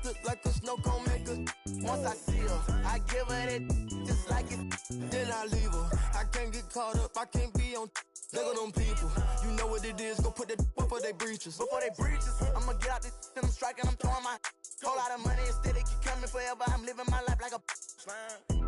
look like a snow cone maker. Once I see her, I give her that just like it. Then I leave her. I can't get caught up, I can't be on. Look at them people, you know what it is. Go put that before they breaches. Before they breaches, I'ma get out this and I'm striking, I'm throwing my whole lot of money instead. It keep coming forever. I'm living my life like a slime.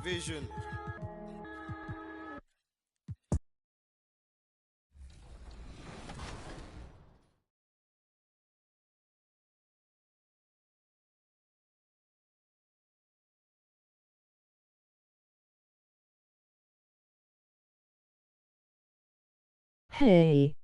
Vision. Hey.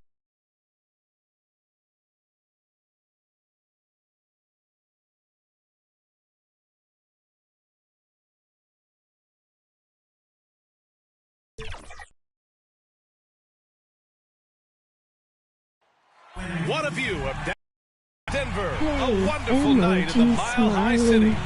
What a view of Denver. A wonderful night at the Mile High City.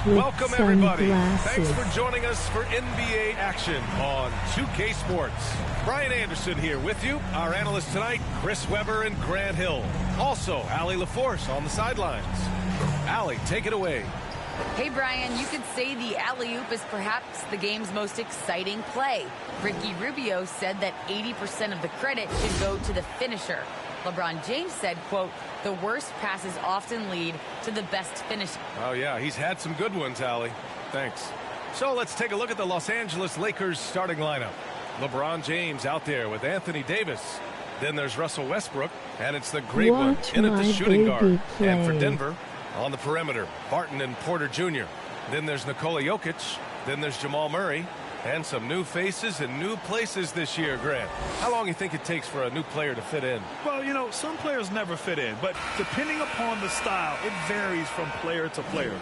Welcome everybody. Thanks for joining us for NBA action on 2K Sports. Brian Anderson here with you. Our analysts tonight, Chris Webber and Grant Hill. Also, Allie LaForce on the sidelines. Allie, take it away. Hey, Brian, you could say the alley-oop is perhaps the game's most exciting play. Ricky Rubio said that 80% of the credit should go to the finisher. LeBron James said, quote, the worst passes often lead to the best finishing. Oh, yeah, he's had some good ones, Allie. Thanks. So let's take a look at the Los Angeles Lakers starting lineup. LeBron James out there with Anthony Davis. Then there's Russell Westbrook, and it's the great one in at the shooting guard. Play. And for Denver, on the perimeter, Barton and Porter Jr. Then there's Nikola Jokic. Then there's Jamal Murray. And some new faces and new places this year, Grant. How long do you think it takes for a new player to fit in? Well, you know, some players never fit in, but depending upon the style, it varies from player to player.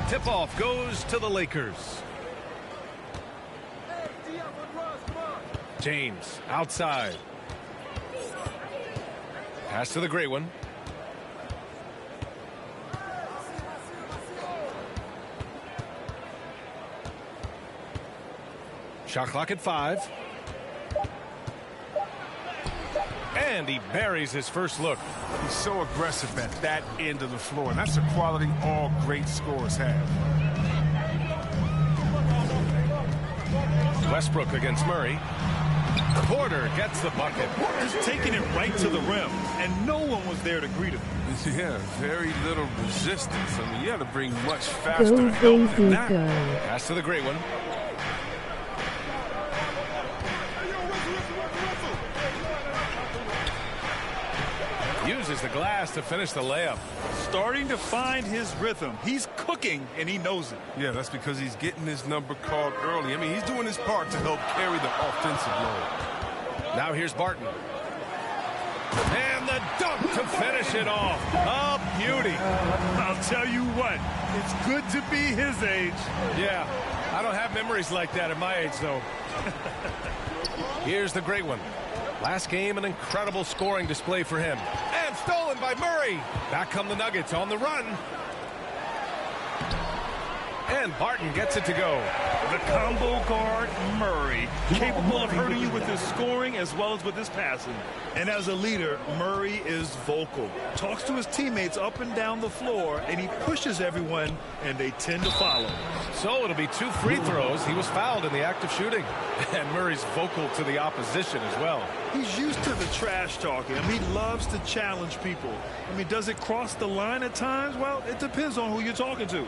Tip-off goes to the Lakers. James outside. Pass to the great one. Shot clock at 5. And he buries his first look. He's so aggressive at that end of the floor, and that's a quality all great scorers have. Westbrook against Murray. Porter gets the bucket. Just taking it right to the rim, and no one was there to greet him. Yeah, very little resistance. I mean, you had to bring much faster help than that. Pass to the great one. Uses the glass to finish the layup. Starting to find his rhythm. He's cooking, and he knows it. Yeah, that's because he's getting his number called early. I mean, he's doing his part to help carry the offensive load. Now here's Barton. And the dunk to finish it off. A beauty. I'll tell you what, it's good to be his age. Yeah, I don't have memories like that at my age, though. Here's the great one. Last game, an incredible scoring display for him. And stolen by Murray. Back come the Nuggets on the run. And Barton gets it to go. The combo guard, Murray, capable of hurting you with his scoring as well as with his passing. And as a leader, Murray is vocal. Talks to his teammates up and down the floor, and he pushes everyone, and they tend to follow. So it'll be 2 free throws. He was fouled in the act of shooting. And Murray's vocal to the opposition as well. He's used to the trash talking. I mean, he loves to challenge people. I mean, does it cross the line at times? Well, it depends on who you're talking to.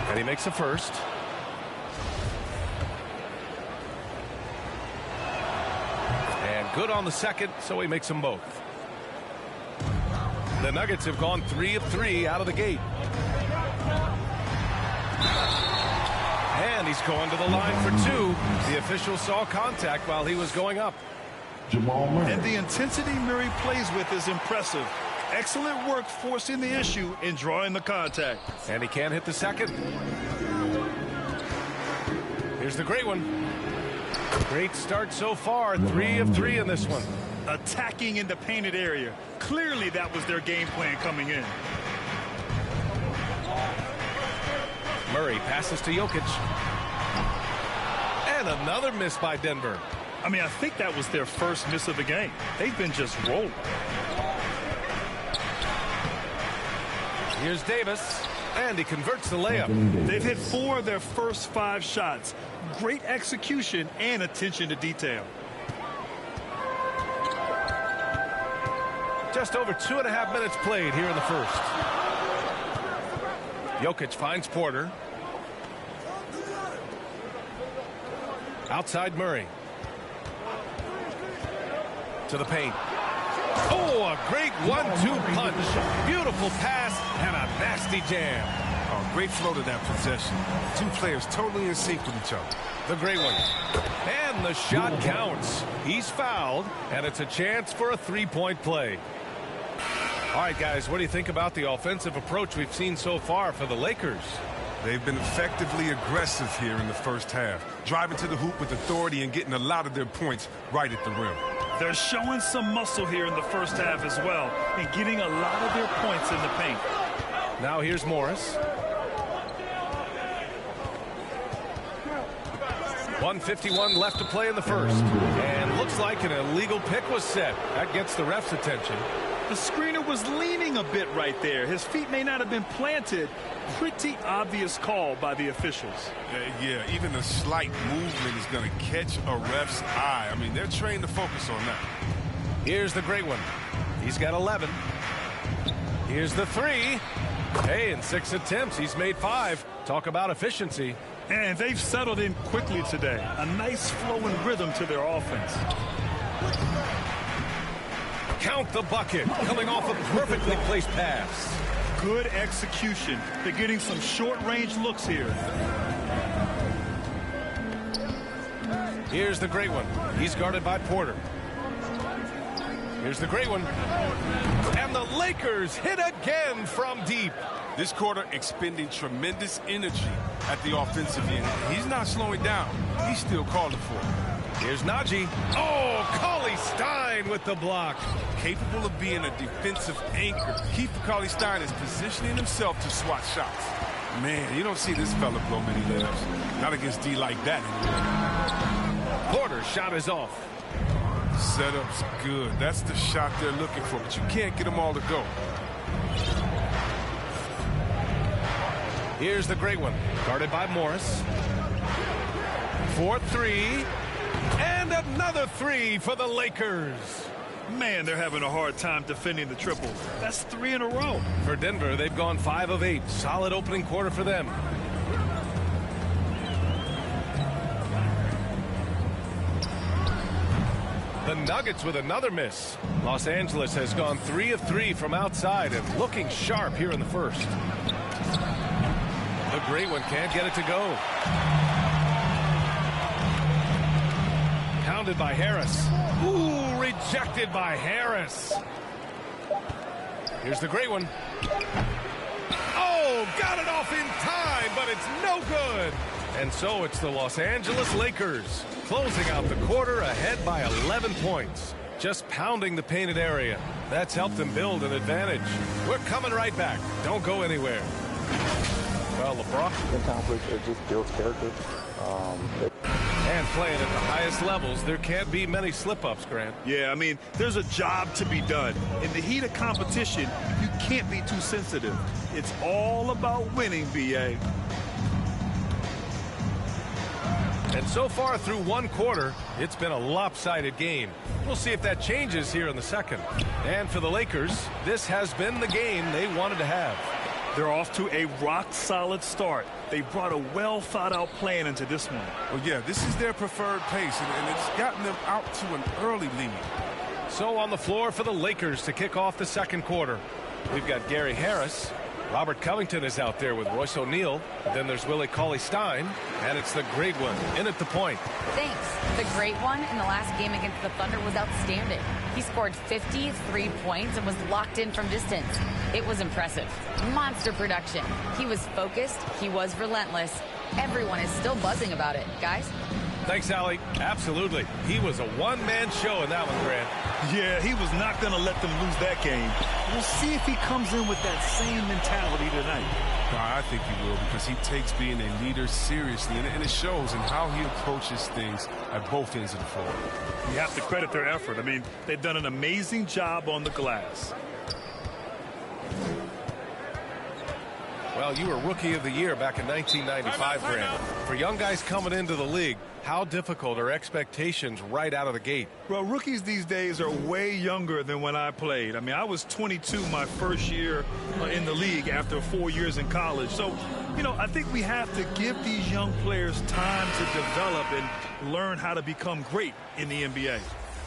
And he makes a first. And good on the second, so he makes them both. The Nuggets have gone 3 of 3 out of the gate. And he's going to the line for two. The official saw contact while he was going up. And the intensity Murray plays with is impressive. Excellent work forcing the issue and drawing the contact. And he can't hit the second. Here's the great one. Great start so far. 3 of 3 in this one. Attacking in the painted area. Clearly that was their game plan coming in. Murray passes to Jokic. And another miss by Denver. I mean, I think that was their first miss of the game. They've been just rolling. Here's Davis, and he converts the layup. They've hit 4 of their first 5 shots. Great execution and attention to detail. Just over 2.5 minutes played here in the first. Jokic finds Porter. Outside Murray. To the paint. Oh, a great 1-2 punch. Beautiful pass and a nasty jam. Oh, great flow to that possession. Two players totally in sync with each other. The great one. And the shot counts. He's fouled, and it's a chance for a 3-point play. All right, guys, what do you think about the offensive approach we've seen so far for the Lakers? They've been effectively aggressive here in the first half, driving to the hoop with authority and getting a lot of their points right at the rim. They're showing some muscle here in the first half as well and getting a lot of their points in the paint. Now here's Morris. 1:51 left to play in the first. And looks like an illegal pick was set. That gets the ref's attention. The screener was leaning a bit right there. His feet may not have been planted. Pretty obvious call by the officials. Yeah, even a slight movement is going to catch a ref's eye. I mean, they're trained to focus on that. Here's the great one. He's got 11. Here's the 3. Hey, in 6 attempts, he's made 5. Talk about efficiency. And they've settled in quickly today. A nice flowing rhythm to their offense. Count the bucket, coming off a perfectly placed pass. Good execution. They're getting some short-range looks here. Here's the great one. He's guarded by Porter. Here's the great one. And the Lakers hit again from deep. This quarter expending tremendous energy at the offensive end. He's not slowing down. He's still calling for it. Here's Najee. Oh, Cauley-Stein with the block. Capable of being a defensive anchor. Keith Cauley-Stein is positioning himself to swat shots. Man, you don't see this fella blow many layups. Not against D like that anymore. Porter's shot is off. Setup's good. That's the shot they're looking for, but you can't get them all to go. Here's the great one. Guarded by Morris. 4-3. And another 3 for the Lakers. Man, they're having a hard time defending the triple. That's 3 in a row. For Denver, they've gone 5 of 8. Solid opening quarter for them. The Nuggets with another miss. Los Angeles has gone 3 of 3 from outside and looking sharp here in the first. The great one can't get it to go. Pounded by Harris. Ooh, rejected by Harris. Here's the great one. Oh, got it off in time, but it's no good. And so it's the Los Angeles Lakers closing out the quarter ahead by 11 points. Just pounding the painted area. That's helped them build an advantage. We're coming right back. Don't go anywhere. Well, LeBron. Sometimes it just builds character. And playing at the highest levels, there can't be many slip-ups, Grant. Yeah, I mean, there's a job to be done. In the heat of competition, you can't be too sensitive. It's all about winning, B.A. And so far through one quarter, it's been a lopsided game. We'll see if that changes here in the second. And for the Lakers, this has been the game they wanted to have. They're off to a rock-solid start. They brought a well-thought-out plan into this one. Well, yeah, this is their preferred pace, and it's gotten them out to an early lead. So on the floor for the Lakers to kick off the second quarter, we've got Gary Harris, Robert Covington is out there with Royce O'Neal. Then there's Willie Cauley-Stein, and it's the great one in at the point. Thanks. The great one in the last game against the Thunder was outstanding. He scored 53 points and was locked in from distance. It was impressive. Monster production. He was focused. He was relentless. Everyone is still buzzing about it. Guys? Thanks, Allie. Absolutely. He was a one-man show in that one, Grant. Yeah, he was not going to let them lose that game. We'll see if he comes in with that same mentality tonight. I think he will, because he takes being a leader seriously, and it shows in how he approaches things at both ends of the floor. You have to credit their effort. I mean, they've done an amazing job on the glass. Well, you were Rookie of the Year back in 1995, Grant. For young guys coming into the league, how difficult are expectations right out of the gate? Well, rookies these days are way younger than when I played. I mean, I was 22 my first year in the league after 4 years in college. So, you know, I think we have to give these young players time to develop and learn how to become great in the NBA.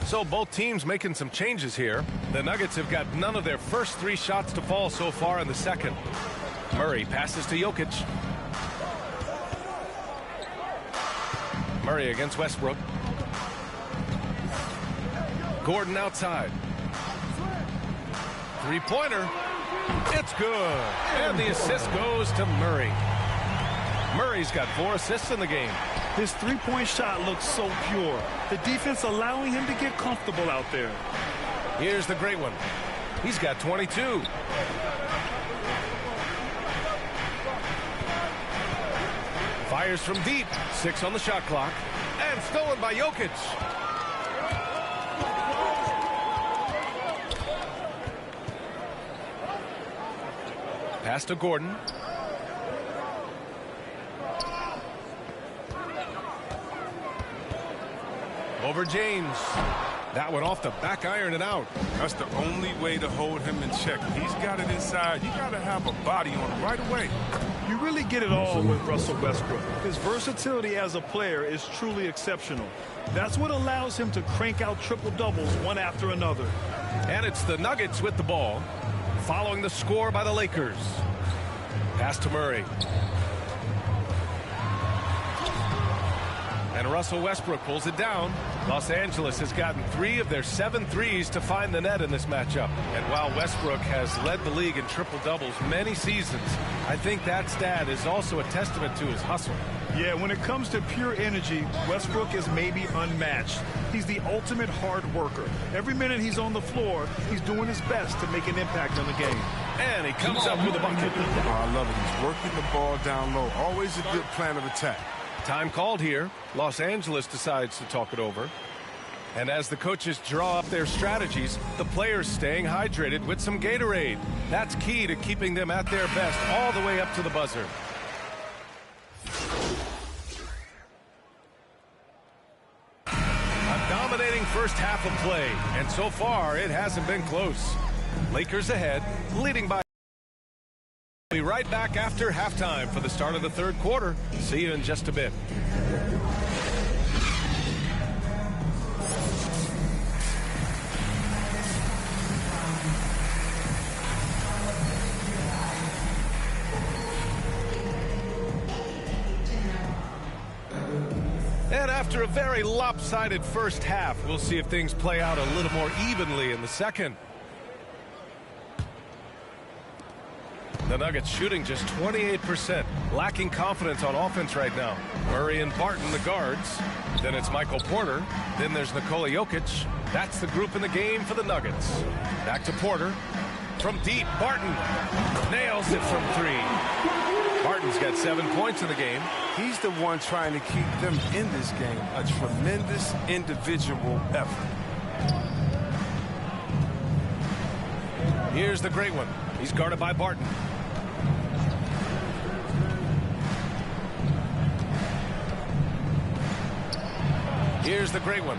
So both teams making some changes here. The Nuggets have got none of their first 3 shots to fall so far in the second. Murray passes to Jokic. Murray against Westbrook. Gordon outside. Three-pointer. It's good. And the assist goes to Murray. Murray's got 4 assists in the game. His three-point shot looks so pure. The defense allowing him to get comfortable out there. Here's the great one. He's got 22. Fires from deep. 6 on the shot clock. And stolen by Jokic. Pass to Gordon. Over James. That one off the back iron and out. That's the only way to hold him in check. He's got it inside. You got to have a body on him right away. You really get it all with Russell Westbrook. His versatility as a player is truly exceptional. That's what allows him to crank out triple-doubles one after another. And it's the Nuggets with the ball, following the score by the Lakers. Pass to Murray. And Russell Westbrook pulls it down. Los Angeles has gotten 3 of their 7 threes to find the net in this matchup. And while Westbrook has led the league in triple-doubles many seasons, I think that stat is also a testament to his hustle. Yeah, when it comes to pure energy, Westbrook is maybe unmatched. He's the ultimate hard worker. Every minute he's on the floor, he's doing his best to make an impact on the game. And he comes up with a bucket. Oh, I love it. He's working the ball down low. Always a good plan of attack. Time called here. Los Angeles decides to talk it over. And as the coaches draw up their strategies, the players staying hydrated with some Gatorade. That's key to keeping them at their best all the way up to the buzzer. A dominating first half of play, and so far it hasn't been close. Lakers ahead, leading by. We'll be right back after halftime for the start of the third quarter. See you in just a bit. And after a very lopsided first half, we'll see if things play out a little more evenly in the second. The Nuggets shooting just 28%, lacking confidence on offense right now. Murray and Barton, the guards. Then it's Michael Porter. Then there's Nikola Jokic. That's the group in the game for the Nuggets. Back to Porter. From deep, Barton nails it from 3. Barton's got 7 points in the game. He's the one trying to keep them in this game. A tremendous individual effort. Here's the great one. He's guarded by Barton. Here's the great one.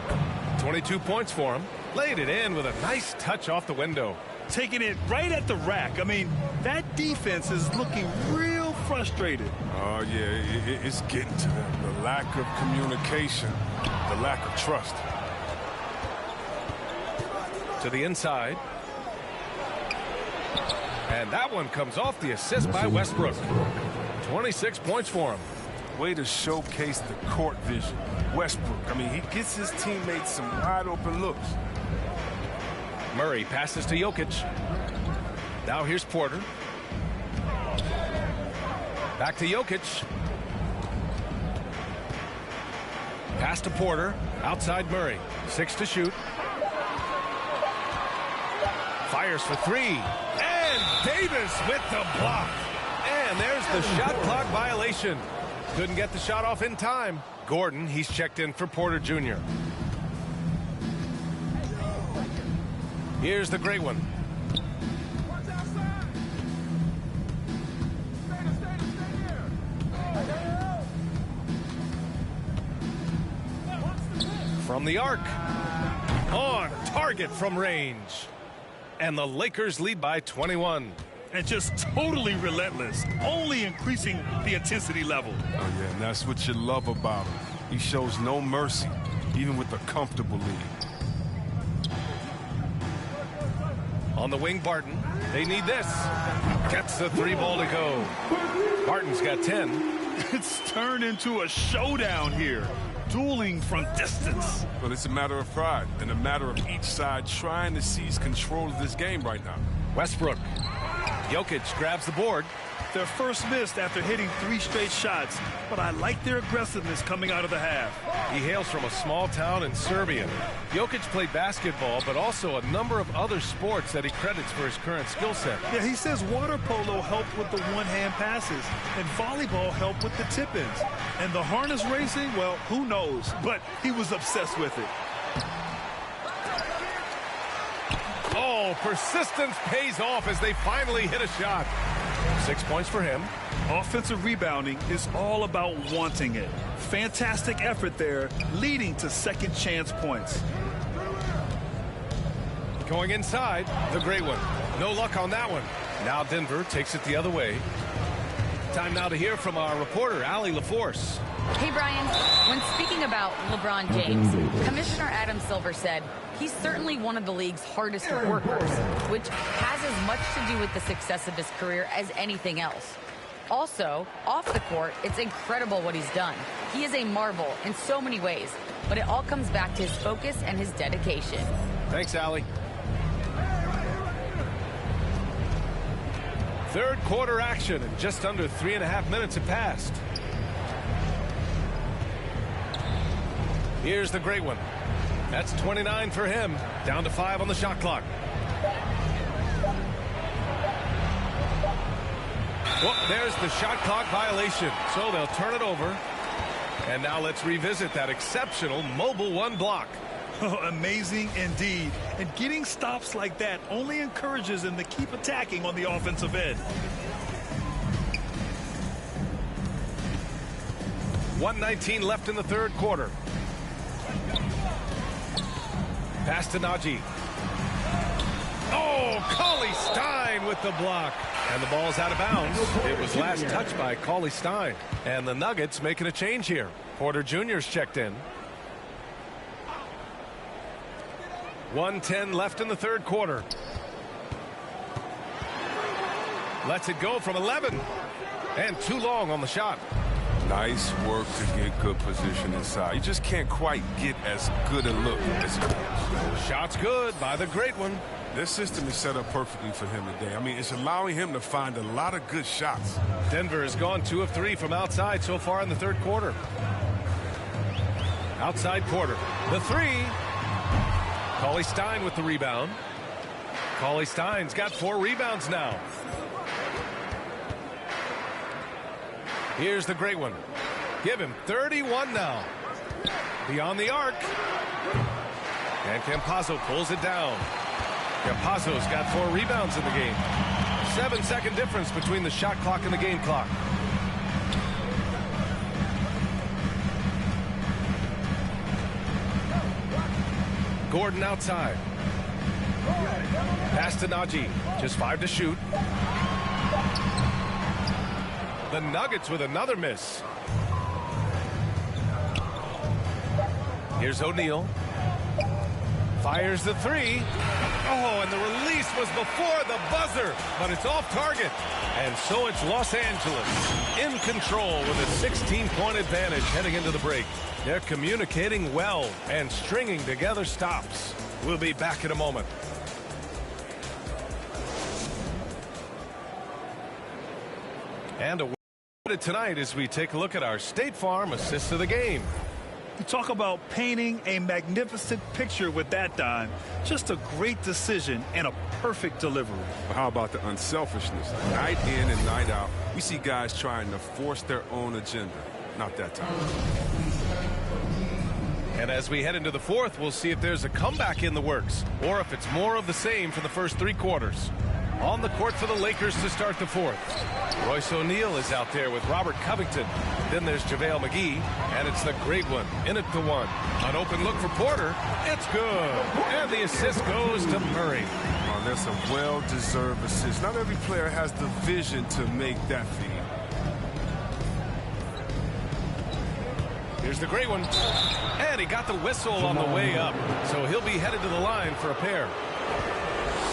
22 points for him. Laid it in with a nice touch off the window. Taking it right at the rack. I mean, that defense is looking real frustrated. Oh, yeah, it's getting to them. The lack of communication, the lack of trust. To the inside. And that one comes off the assist by Westbrook. 26 points for him. Way to showcase the court vision. Westbrook, I mean, he gets his teammates some wide open looks. Murray passes to Jokic. Now here's Porter. Back to Jokic. Pass to Porter. Outside Murray. 6 to shoot. Fires for 3. And Davis with the block. And there's the shot clock violation. Couldn't get the shot off in time. Gordon, he's checked in for Porter Jr. Here's the great one. From the arc. On target from range. And the Lakers lead by 21. And just totally relentless, only increasing the intensity level. Oh, yeah, and that's what you love about him. He shows no mercy, even with a comfortable lead. On the wing, Barton. They need this. Gets the 3 ball to go. Barton's got 10. It's turned into a showdown here. Dueling from distance. Well, it's a matter of pride and a matter of each side trying to seize control of this game right now. Westbrook. Jokic grabs the board. Their first missed after hitting 3 straight shots, but I like their aggressiveness coming out of the half. He hails from a small town in Serbia. Jokic played basketball, but also a number of other sports that he credits for his current skill set. Yeah, he says water polo helped with the one-hand passes, and volleyball helped with the tip-ins. And the harness racing, well, who knows? But he was obsessed with it. Oh, persistence pays off as they finally hit a shot. 6 points for him. Offensive rebounding is all about wanting it. Fantastic effort there, leading to second chance points. Going inside, the great one. No luck on that one. Now Denver takes it the other way. Time now to hear from our reporter, Allie LaForce. Hey, Brian. When speaking about LeBron James, Commissioner Adam Silver said he's certainly one of the league's hardest workers, which has as much to do with the success of his career as anything else. Also, off the court, it's incredible what he's done. He is a marvel in so many ways, but it all comes back to his focus and his dedication. Thanks, Allie. Third quarter action, and just under 3.5 minutes have passed. Here's the great one. That's 29 for him. Down to 5 on the shot clock. Well, there's the shot clock violation. So they'll turn it over. And now let's revisit that exceptional mobile 1 block. Oh, amazing indeed. And getting stops like that only encourages him to keep attacking on the offensive end. 1:19 left in the third quarter. Pass to Najee. Oh, Cauley Stein with the block. And the ball's out of bounds. It was last touched by Cauley Stein. And the Nuggets making a change here. Porter Jr.'s checked in. 1:10 left in the third quarter. Lets it go from 11. And too long on the shot. Nice work to get good position inside. You just can't quite get as good a look as he wants. Shot's good by the great one. This system is set up perfectly for him today. I mean, it's allowing him to find a lot of good shots. Denver has gone 2 of 3 from outside so far in the third quarter. Outside Porter. The 3. Cauley Stein with the rebound. Cauley Stein's got 4 rebounds now. Here's the great one. Give him 31 now. Beyond the arc. And Campazzo pulls it down. Campazzo's got 4 rebounds in the game. 7-second difference between the shot clock and the game clock. Gordon outside. Pass to Najee. Just 5 to shoot. The Nuggets with another miss. Here's O'Neal. Fires the 3. Oh, and the release was before the buzzer, but it's off target. And so it's Los Angeles in control with a 16-point advantage heading into the break. They're communicating well and stringing together stops. We'll be back in a moment. And a tonight as we take a look at our State Farm assist of the game. You talk about painting a magnificent picture with that, Don. Just a great decision and a perfect delivery. But how about the unselfishness? Night in and night out, we see guys trying to force their own agenda. Not that time. And as we head into the fourth, we'll see if there's a comeback in the works or if it's more of the same for the first three quarters. On the court for the Lakers to start the fourth. Royce O'Neal is out there with Robert Covington. Then there's JaVale McGee, and it's the great one in it to one. An open look for Porter. It's good. And the assist goes to Murray. Oh, that's a well-deserved assist. Not every player has the vision to make that feed. Here's the great one. And he got the whistle on the way up. So he'll be headed to the line for a pair.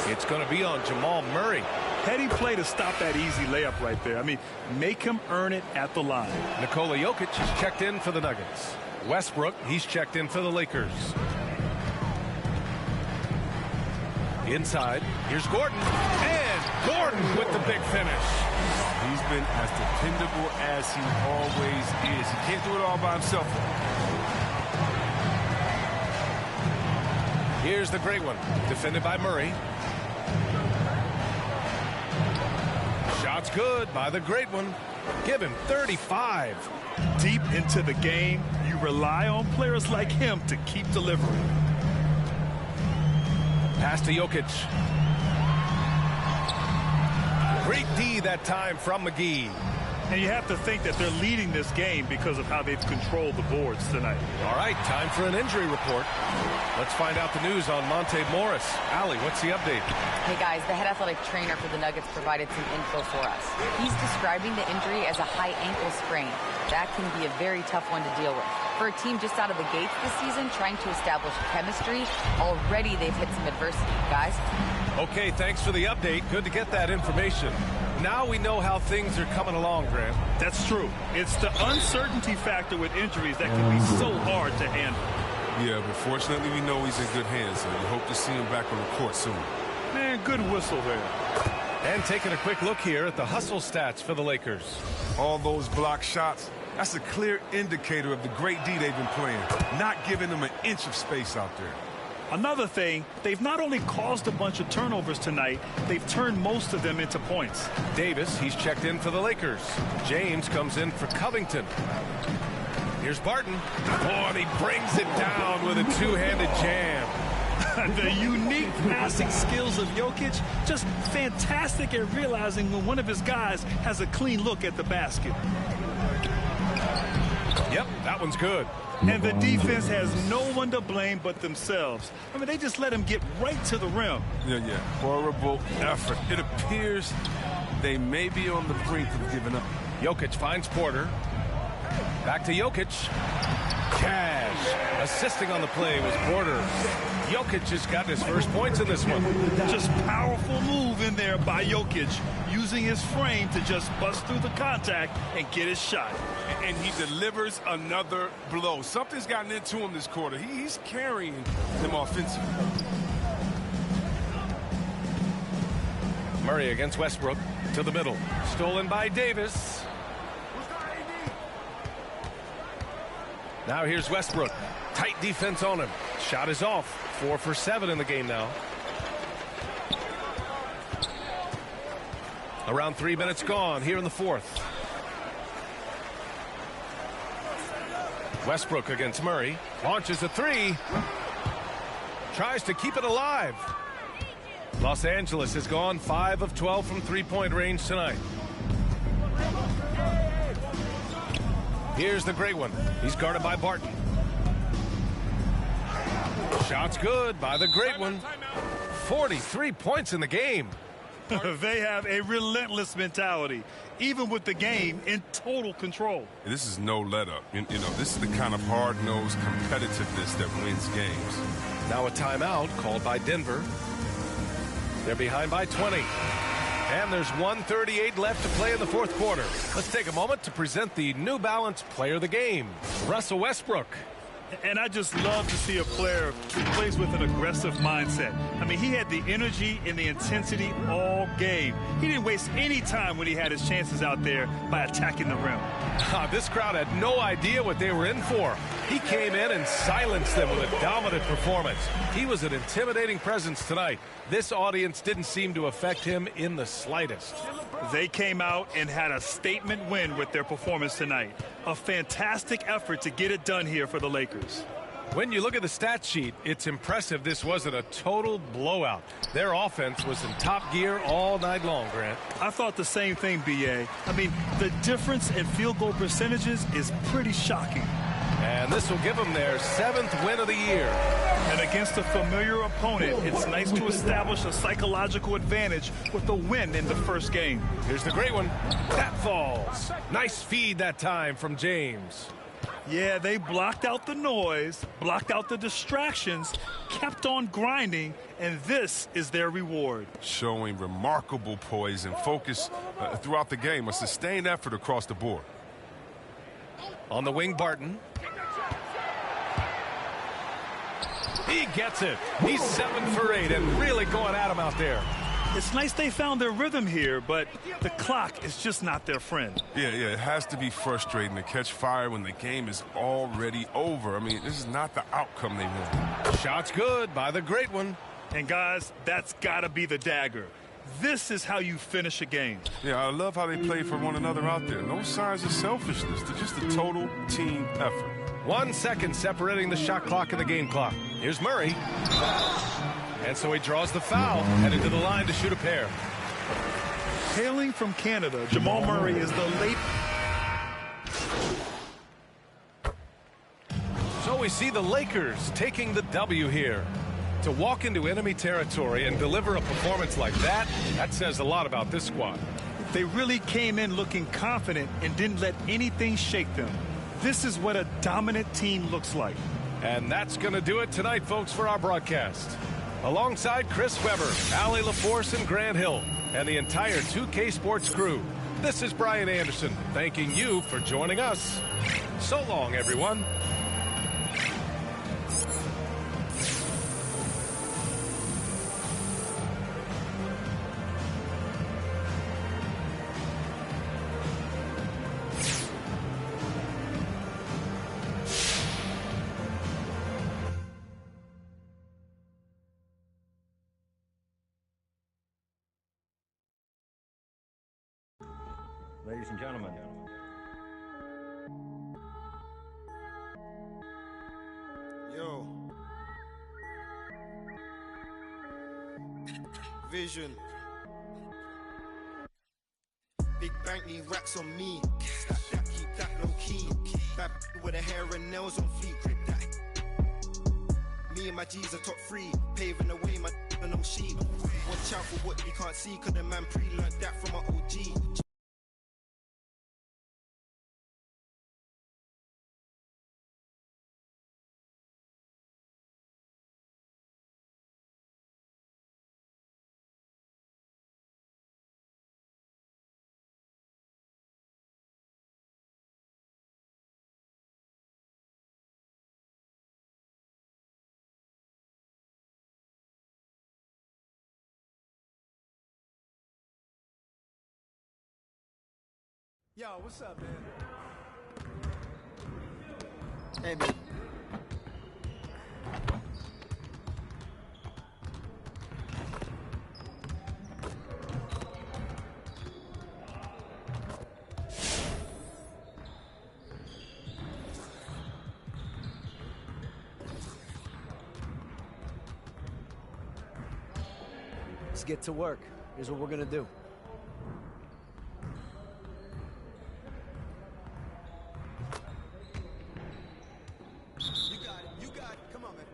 It's going to be on Jamal Murray. Heady play to stop that easy layup right there. I mean, make him earn it at the line. Nikola Jokic is checked in for the Nuggets. Westbrook, he's checked in for the Lakers. Inside, here's Gordon. And Gordon with the big finish. He's been as dependable as he always is. He can't do it all by himself. Here's the great one, defended by Murray. Shot's good by the great one. Give him 35. Deep into the game, you rely on players like him to keep delivering. Pass to Jokic. Great D that time from McGee. And you have to think that they're leading this game because of how they've controlled the boards tonight. All right, time for an injury report. Let's find out the news on Monte Morris. Allie, what's the update? Hey, guys, the head athletic trainer for the Nuggets provided some info for us. He's describing the injury as a high ankle sprain. That can be a very tough one to deal with. For a team just out of the gates this season, trying to establish chemistry, already they've hit some adversity. Guys? Okay, thanks for the update. Good to get that information. Now we know how things are coming along, Grant. That's true. It's the uncertainty factor with injuries that can be so hard to handle. Yeah, but fortunately we know he's in good hands, and we hope to see him back on the court soon. Man, good whistle there. And taking a quick look here at the hustle stats for the Lakers. All those block shots, that's a clear indicator of the great D they've been playing, not giving them an inch of space out there. Another thing, they've not only caused a bunch of turnovers tonight, they've turned most of them into points. Davis, he's checked in for the Lakers. James comes in for Covington. Here's Barton. Oh, and he brings it down with a two-handed jam. The unique passing skills of Jokic, just fantastic at realizing when one of his guys has a clean look at the basket. Yep, that one's good. And the defense has no one to blame but themselves. I mean, they just let him get right to the rim. Yeah. Horrible effort. It appears they may be on the brink of giving up. Jokic finds Porter. Back to Jokic. Cash. Assisting on the play was Porter. Jokic just got his first points in this one. Just powerful move in there by Jokic, using his frame to just bust through the contact and get his shot. And he delivers another blow. Something's gotten into him this quarter. He's carrying them offensively. Murray against Westbrook to the middle. Stolen by Davis. Now here's Westbrook. Tight defense on him. Shot is off. 4 for 7 in the game now. Around 3 minutes gone here in the fourth. Westbrook against Murray. Launches a three. Tries to keep it alive. Los Angeles has gone 5 of 12 from three-point range tonight. Here's the great one. He's guarded by Barton. Shot's good by the great one. 43 points in the game. They have a relentless mentality, even with the game in total control. This is no let-up. You know, this is the kind of hard-nosed competitiveness that wins games. Now a timeout called by Denver. They're behind by 20. And there's 1:38 left to play in the fourth quarter. Let's take a moment to present the New Balance Player of the Game, Russell Westbrook. And I just love to see a player who plays with an aggressive mindset. I mean, he had the energy and the intensity all game. He didn't waste any time when he had his chances out there by attacking the rim. This crowd had no idea what they were in for. He came in and silenced them with a dominant performance. He was an intimidating presence tonight. This audience didn't seem to affect him in the slightest. They came out and had a statement win with their performance tonight. A fantastic effort to get it done here for the Lakers. When you look at the stat sheet, it's impressive this wasn't a total blowout. Their offense was in top gear all night long, Grant. I thought the same thing, B.A. I mean, the difference in field goal percentages is pretty shocking. And this will give them their 7th win of the year. And against a familiar opponent, it's nice to establish a psychological advantage with a win in the first game. Here's the great one. That falls. Nice feed that time from James. Yeah, they blocked out the noise, blocked out the distractions, kept on grinding, and this is their reward. Showing remarkable poise and focus throughout the game, a sustained effort across the board. On the wing, Barton. He gets it. He's 7 for 8 and really going at him out there. It's nice they found their rhythm here, but the clock is just not their friend. Yeah, it has to be frustrating to catch fire when the game is already over. I mean, this is not the outcome they want. Shot's good by the great one. And guys, that's got to be the dagger. This is how you finish a game. Yeah, I love how they play for one another out there. No signs of selfishness. They're just a total team effort. 1 second separating the shot clock and the game clock. Here's Murray. And so he draws the foul, headed to the line to shoot a pair. Hailing from Canada, Jamal Murray is the late. So we see the Lakers taking the W here. To walk into enemy territory and deliver a performance like that, that says a lot about this squad. They really came in looking confident and didn't let anything shake them. This is what a dominant team looks like. And that's going to do it tonight, folks, for our broadcast. Alongside Chris Webber, Allie LaForce, and Grant Hill, and the entire 2K Sports crew, this is Brian Anderson, thanking you for joining us. So long, everyone. Ladies and gentlemen. Yo. Vision. Big bank need racks on me. Stack that, keep that low key. Bad with her hair and nails on fleek. Me and my G's are top 3, paving the way, my no sheep. Watch out for what you can't see, cause the man pre-learned that from my OG. Yo, what's up, man? Hey, man. Let's get to work. Here's what we're gonna do. You got it. Come on, man.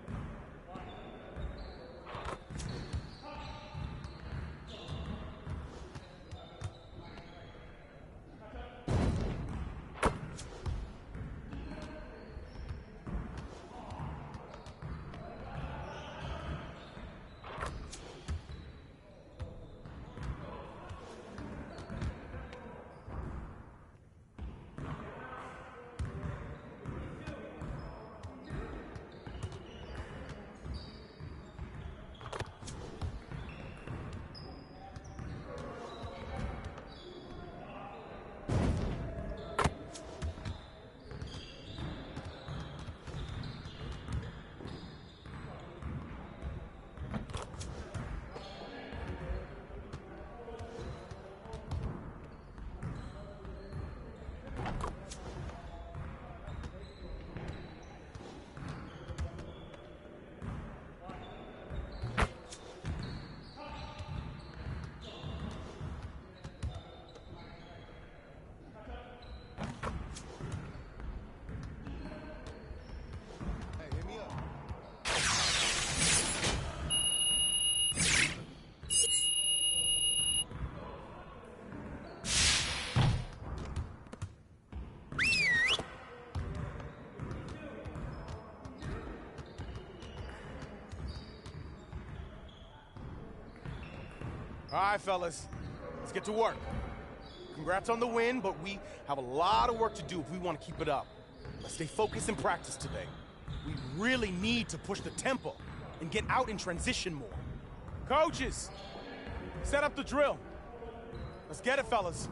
All right, fellas, let's get to work. Congrats on the win, but we have a lot of work to do if we want to keep it up. Let's stay focused in practice today. We really need to push the tempo and get out in transition more. Coaches, set up the drill. Let's get it, fellas.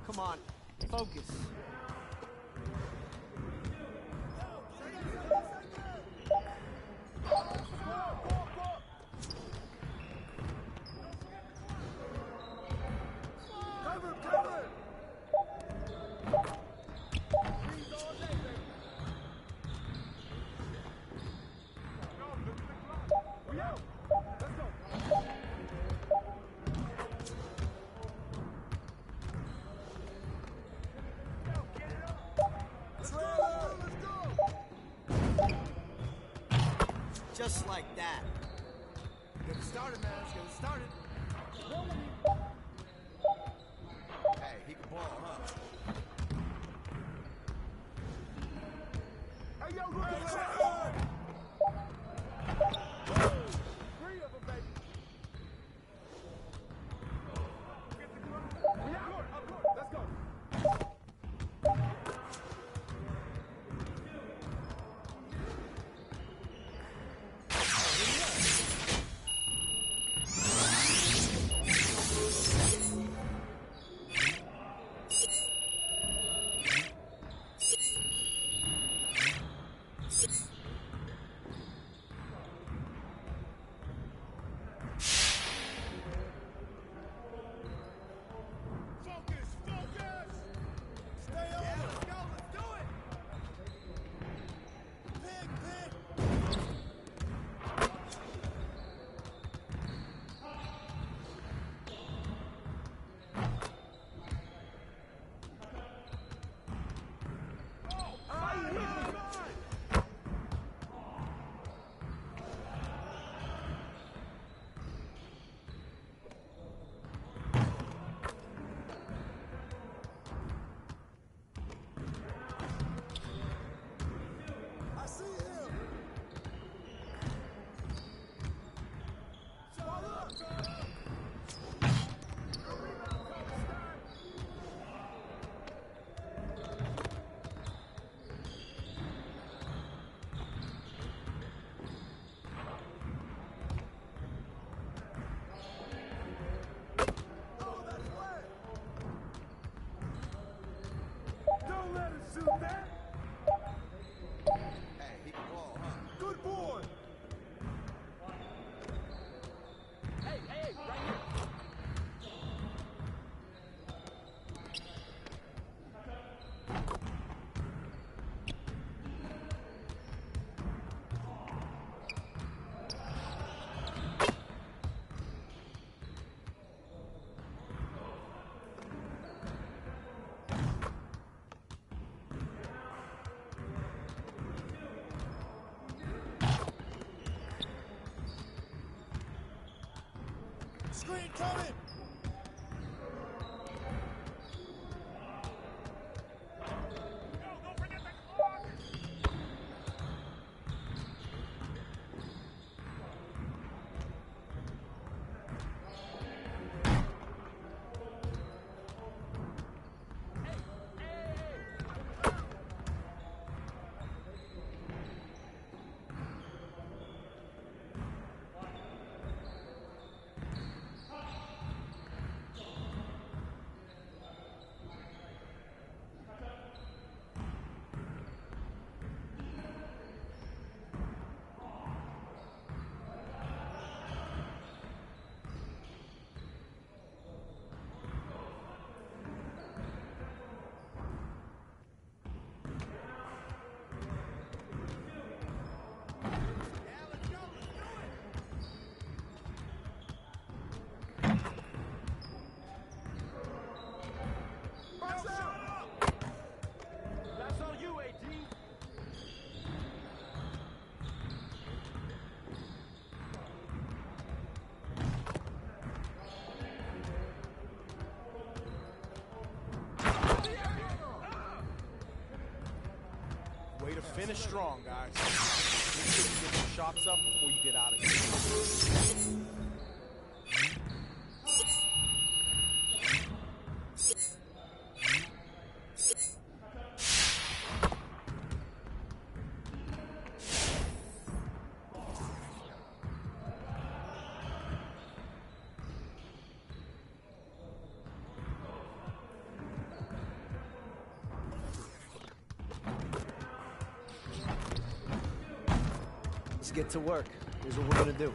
Come on, focus. Just like that. Get it started, man. Let's get it started. Hey, he can ball, huh? Hey, yo, look at that! Three of them, baby. Up court. Let's go. Screen coming! finish strong, guys. Make sure you get your shots up before you get out of here. Let's get to work. Here's what we're gonna do.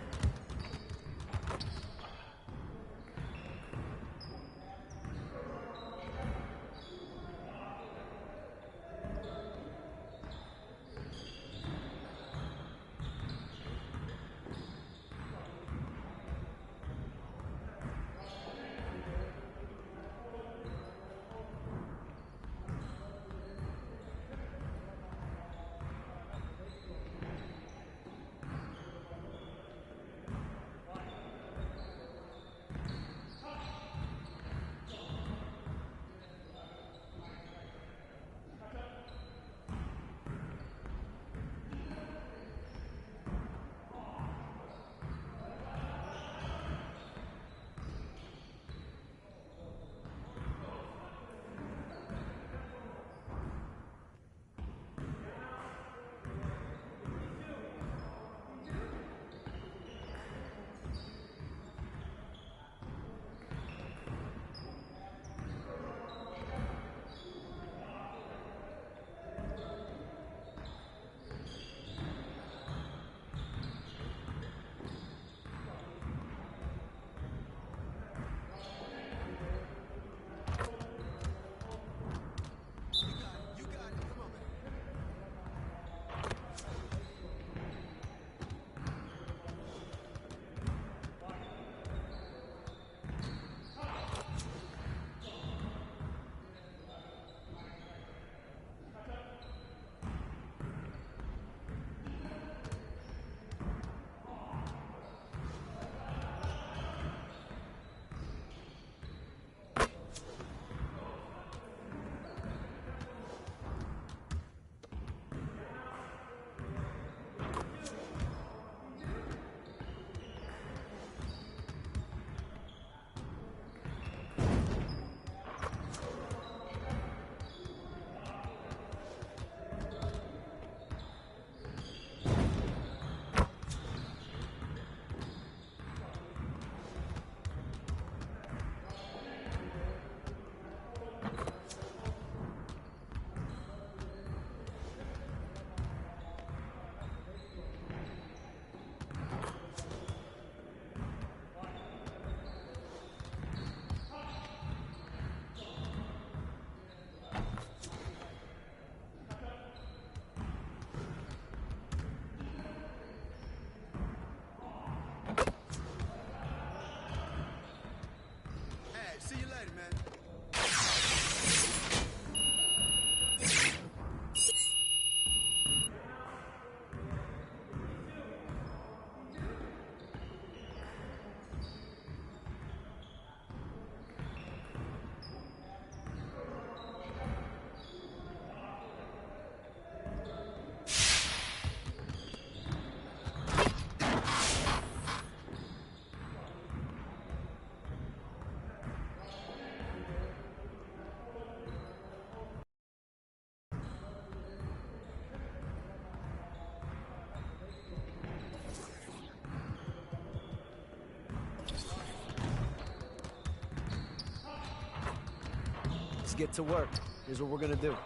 Let's get to work. Here's what we're gonna do.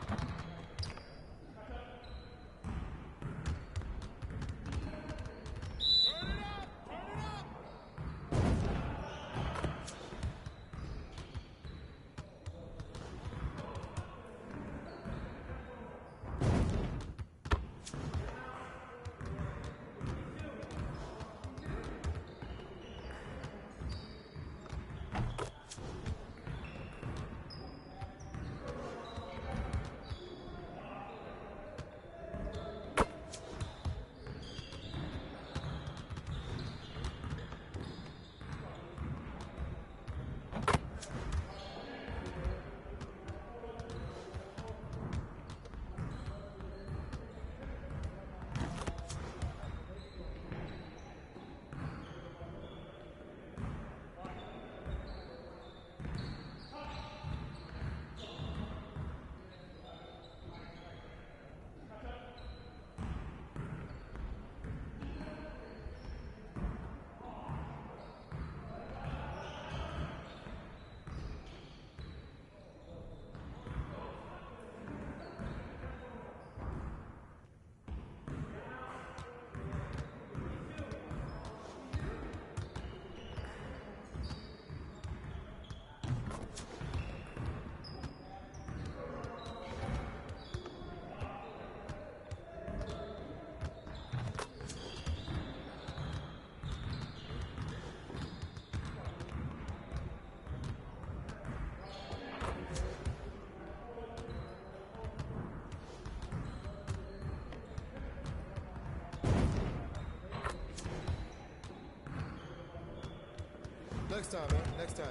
Next time, man. Next time.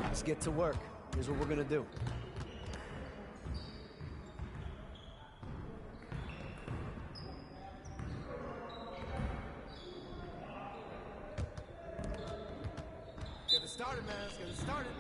Let's get to work. Here's what we're gonna do. Get it started, man. Let's get it started.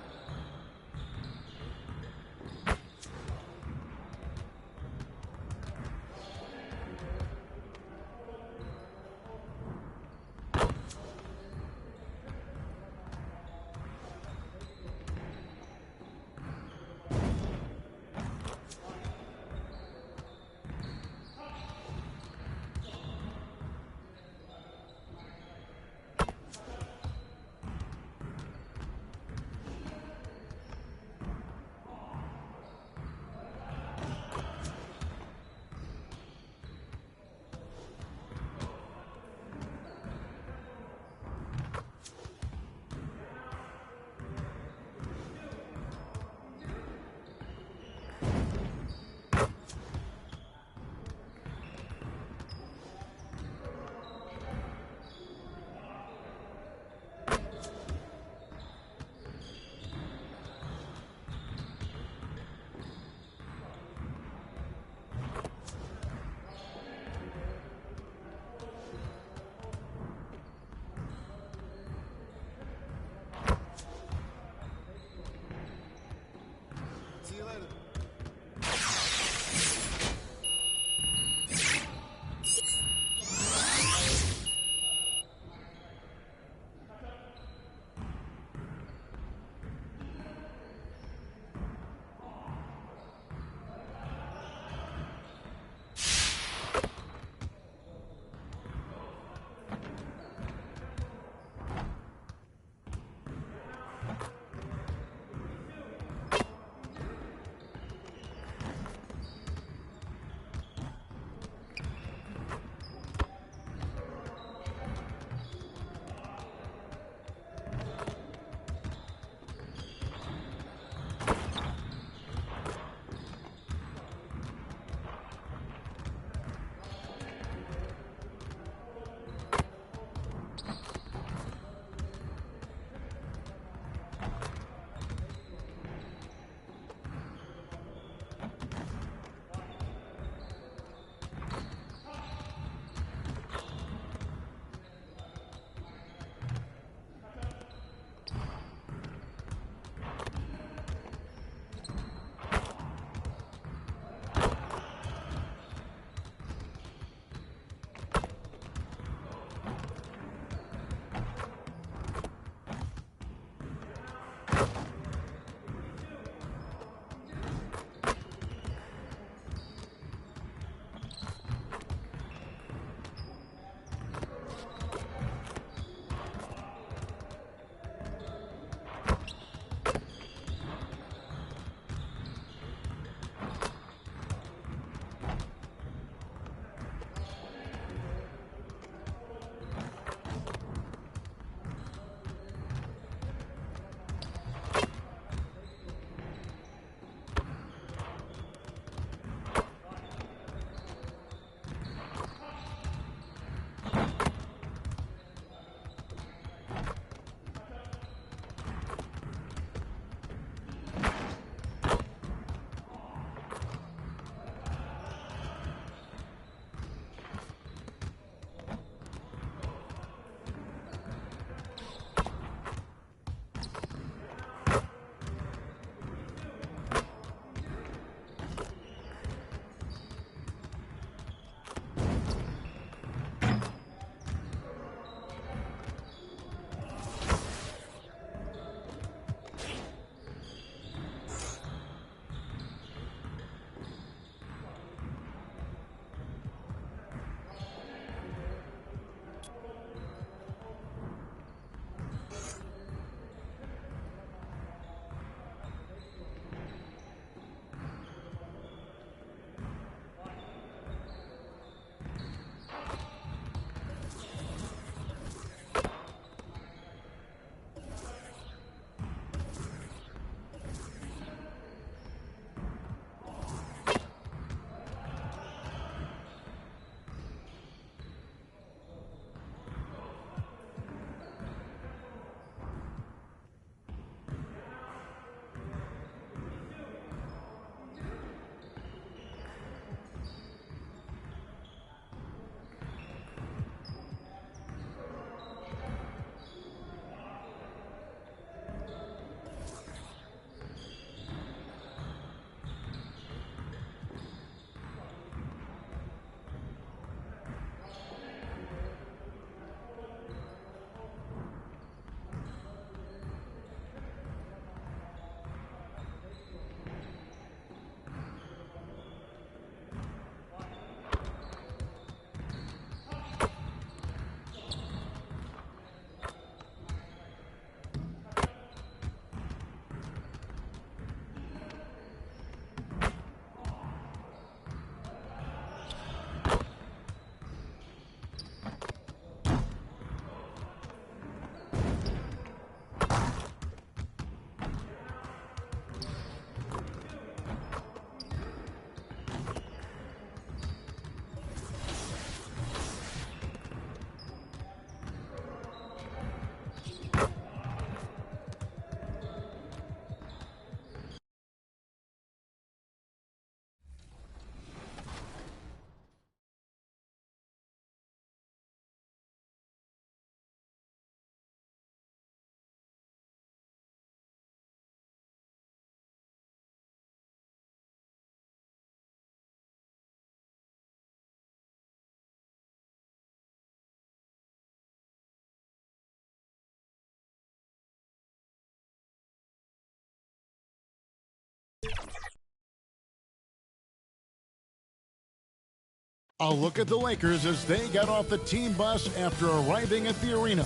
A look at the Lakers as they got off the team bus after arriving at the arena.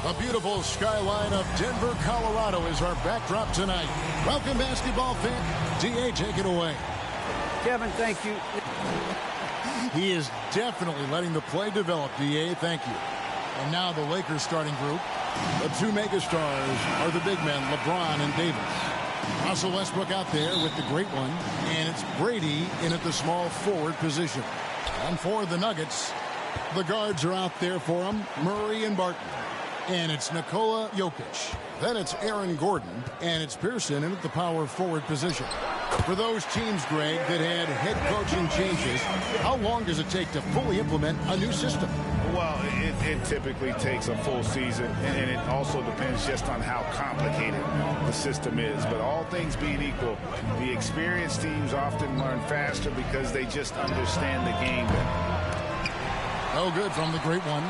A beautiful skyline of Denver, Colorado is our backdrop tonight. Welcome, basketball fan. D.A., take it away. Kevin, thank you. He is definitely letting the play develop, D.A., thank you. And now the Lakers starting group. The two megastars are the big men, LeBron and Davis. Russell Westbrook out there with the great one, and it's Brady in at the small forward position. And for the Nuggets, the guards are out there for them, Murray and Barton. And it's Nikola Jokic. Then it's Aaron Gordon, and it's Pearson in at the power forward position. For those teams, Greg, that had head coaching changes, how long does it take to fully implement a new system? Well, it typically takes a full season, and it also depends just on how complicated the system is. But all things being equal, the experienced teams often learn faster because they just understand the game better. No good from the great one.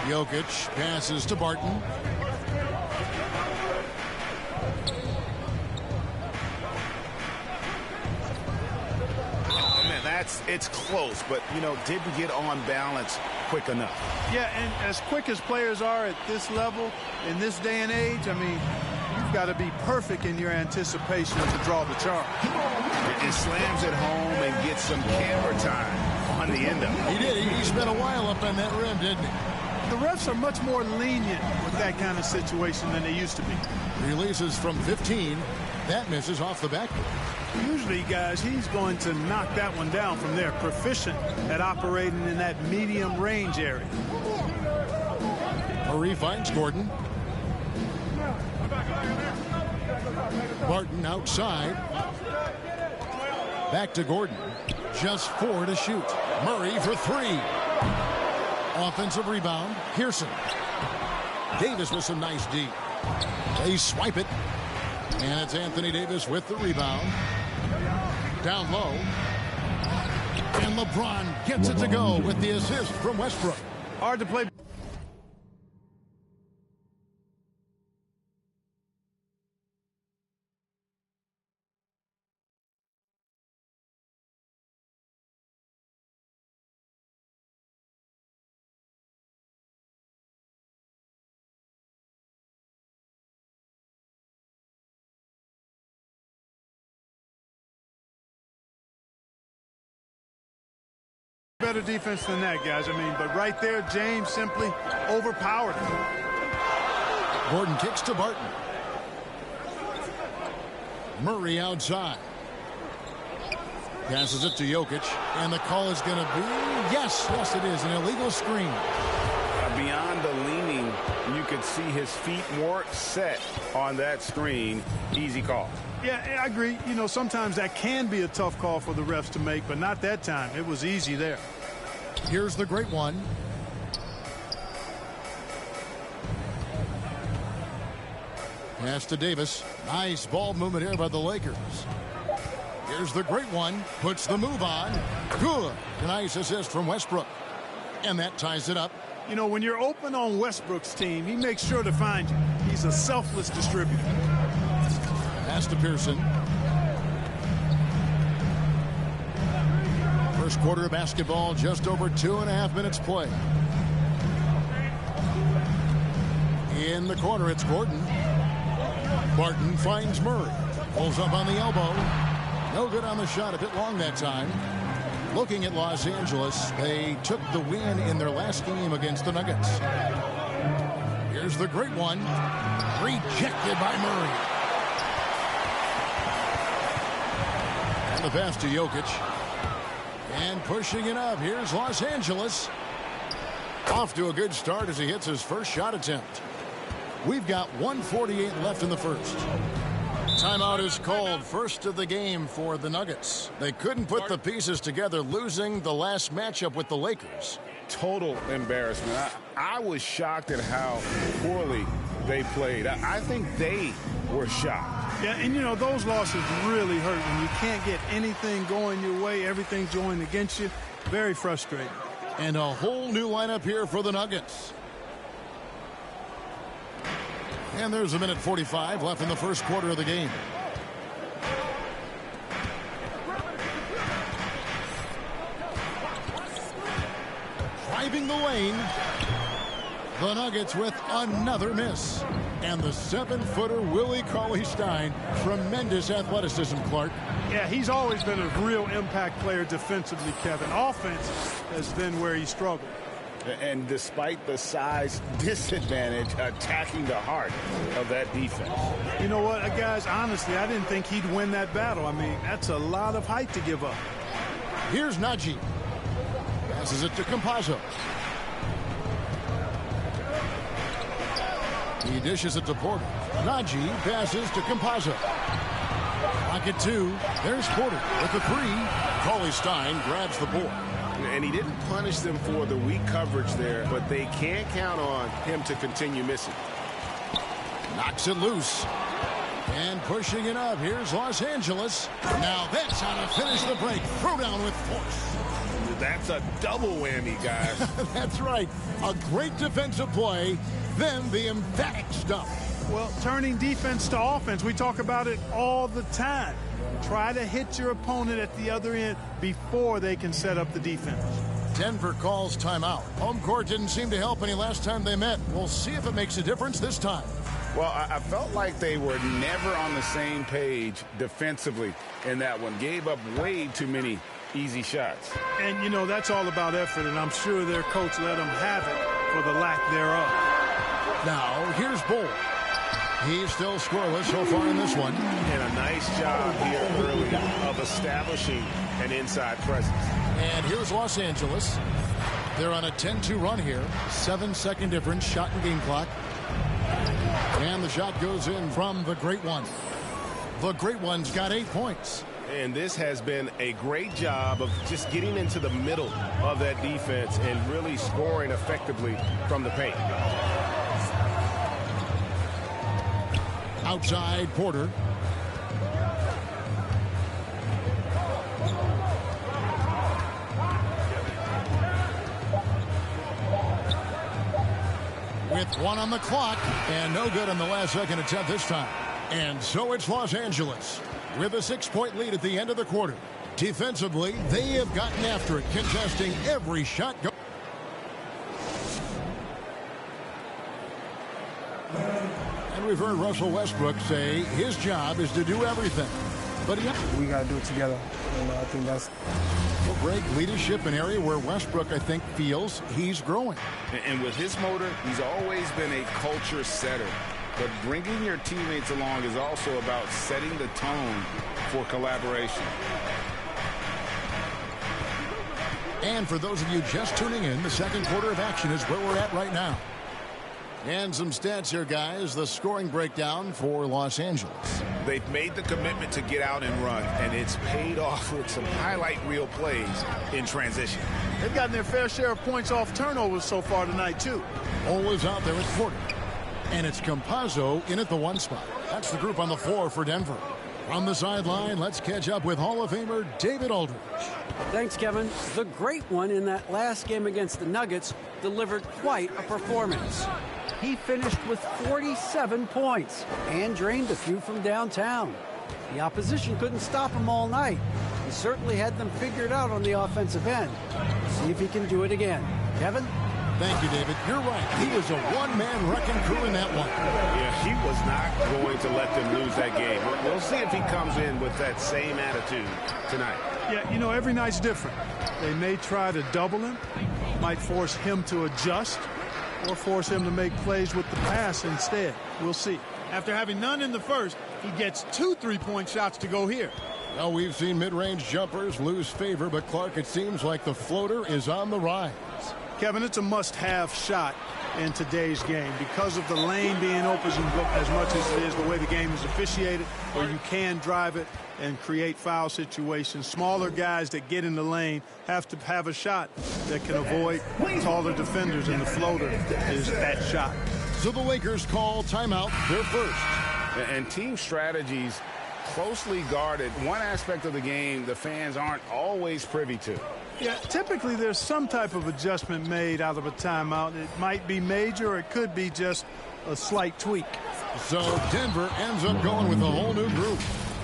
Jokic passes to Barton. Oh, man, it's close, but, didn't get on balance quick enough. Yeah, and as quick as players are at this level, in this day and age, I mean, you've got to be perfect in your anticipation to draw the charge. It slams it home and gets some camera time on the end of it. He did. He spent a while up on that rim, didn't he? The refs are much more lenient with that kind of situation than they used to be. Releases from 15. That misses off the backboard. Usually, guys, he's going to knock that one down from there. Proficient at operating in that medium range area. Murray finds Gordon. Barton outside. Back to Gordon. Just 4 to shoot. Murray for 3. Offensive rebound. Pearson. Davis with some nice D. They swipe it. And it's Anthony Davis with the rebound. Down low. And LeBron gets it to go with the assist from Westbrook. Hard to play. Better defense than that, guys. I mean, but right there, James simply overpowered him. Gordon kicks to Barton. Murray outside. Passes it to Jokic, and the call is going to be, yes, it is, an illegal screen. Beyond the leaning, you could see his feet more set on that screen. Easy call. Yeah, I agree. You know, sometimes that can be a tough call for the refs to make, but not that time. It was easy there. Here's the great one. Pass to Davis. Nice ball movement here by the Lakers. Here's the great one. Puts the move on. Good. A nice assist from Westbrook. And that ties it up. You know, when you're open on Westbrook's team, he makes sure to find you. He's a selfless distributor. Pass to Pearson. First quarter of basketball, just over 2.5 minutes play. In the corner, it's Gordon. Barton finds Murray. Pulls up on the elbow. No good on the shot, a bit long that time. Looking at Los Angeles, they took the win in their last game against the Nuggets. Here's the great one. Rejected by Murray. And the pass to Jokic. And pushing it up. Here's Los Angeles. Off to a good start as he hits his first shot attempt. We've got 1:48 left in the first. Timeout is called, first of the game for the Nuggets. They couldn't put the pieces together, losing the last matchup with the Lakers. Total embarrassment. I was shocked at how poorly they played. I think they were shocked. Yeah, and you know, those losses really hurt when you can't get anything going your way, everything's going against you. Very frustrating. And a whole new lineup here for the Nuggets. And there's a minute 45 left in the first quarter of the game. Driving the lane. The Nuggets with another miss. And the 7-footer Willie Cauley-Stein. Tremendous athleticism, Clark. Yeah, he's always been a real impact player defensively, Kevin. Offense has been where he struggled. And despite the size disadvantage, attacking the heart of that defense. You know what, guys, honestly, I didn't think he'd win that battle. I mean, that's a lot of height to give up. Here's Najee. Passes it to Campazzo. He dishes it to Porter. Najee passes to Campazzo. Pocket two. There's Porter with the three. Cauley-Stein grabs the board. And he didn't punish them for the weak coverage there, but they can't count on him to continue missing. Knocks it loose. And pushing it up. Here's Los Angeles. Now that's how to finish the break. Throw down with force. That's a double whammy, guys. That's right. A great defensive play, then the emphatic stuff. Well, turning defense to offense, we talk about it all the time. Try to hit your opponent at the other end before they can set up the defense. Denver calls timeout. Home court didn't seem to help any last time they met. We'll see if it makes a difference this time. Well, I felt like they were never on the same page defensively in that one. Gave up way too many easy shots. And, you know, that's all about effort, and I'm sure their coach let them have it for the lack thereof. Now, here's Bull. He's still scoreless so far in this one. And a nice job here early of establishing an inside presence. And here's Los Angeles. They're on a 10-2 run here. 7-second difference, shot and game clock. And the shot goes in from the Great One. The Great One's got 8 points. And this has been a great job of just getting into the middle of that defense and really scoring effectively from the paint. Outside Porter. With 1 on the clock and no good on the last second attempt this time. And so it's Los Angeles with a 6-point lead at the end of the quarter. Defensively, they have gotten after it, contesting every shot. And we've heard Russell Westbrook say his job is to do everything. But we got to do it together. And I think that's... Well, Greg, leadership, an area where Westbrook, I think, feels he's growing. And with his motor, he's always been a culture setter. But bringing your teammates along is also about setting the tone for collaboration. And for those of you just tuning in, the second quarter of action is where we're at right now. And some stats here, guys. The scoring breakdown for Los Angeles. They've made the commitment to get out and run, and it's paid off with some highlight reel plays in transition. They've gotten their fair share of points off turnovers so far tonight, too. Always out there at quarter. And it's Campazzo in at the 1 spot. That's the group on the floor for Denver. From the sideline, let's catch up with Hall of Famer David Aldridge. Thanks, Kevin. The great one in that last game against the Nuggets delivered quite a performance. He finished with 47 points and drained a few from downtown. The opposition couldn't stop him all night. He certainly had them figured out on the offensive end. See if he can do it again. Kevin? Thank you, David. You're right. He was a one-man wrecking crew in that one. Yeah, he was not going to let them lose that game. We'll see if he comes in with that same attitude tonight. Yeah, you know, every night's different. They may try to double him, might force him to adjust, or force him to make plays with the pass instead. We'll see. After having none in the first, he gets 2 3-point shots to go here. Well, we've seen mid-range jumpers lose favor, but Clark, it seems like the floater is on the rise. Kevin, it's a must-have shot in today's game because of the lane being open as much as it is the way the game is officiated, where you can drive it and create foul situations. Smaller guys that get in the lane have to have a shot that can avoid taller defenders, and the floater is that shot. So the Lakers call timeout, their first. And team strategies closely guarded. One aspect of the game the fans aren't always privy to. Yeah, typically there's some type of adjustment made out of a timeout. It might be major, or it could be just a slight tweak. So Denver ends up going with a whole new group.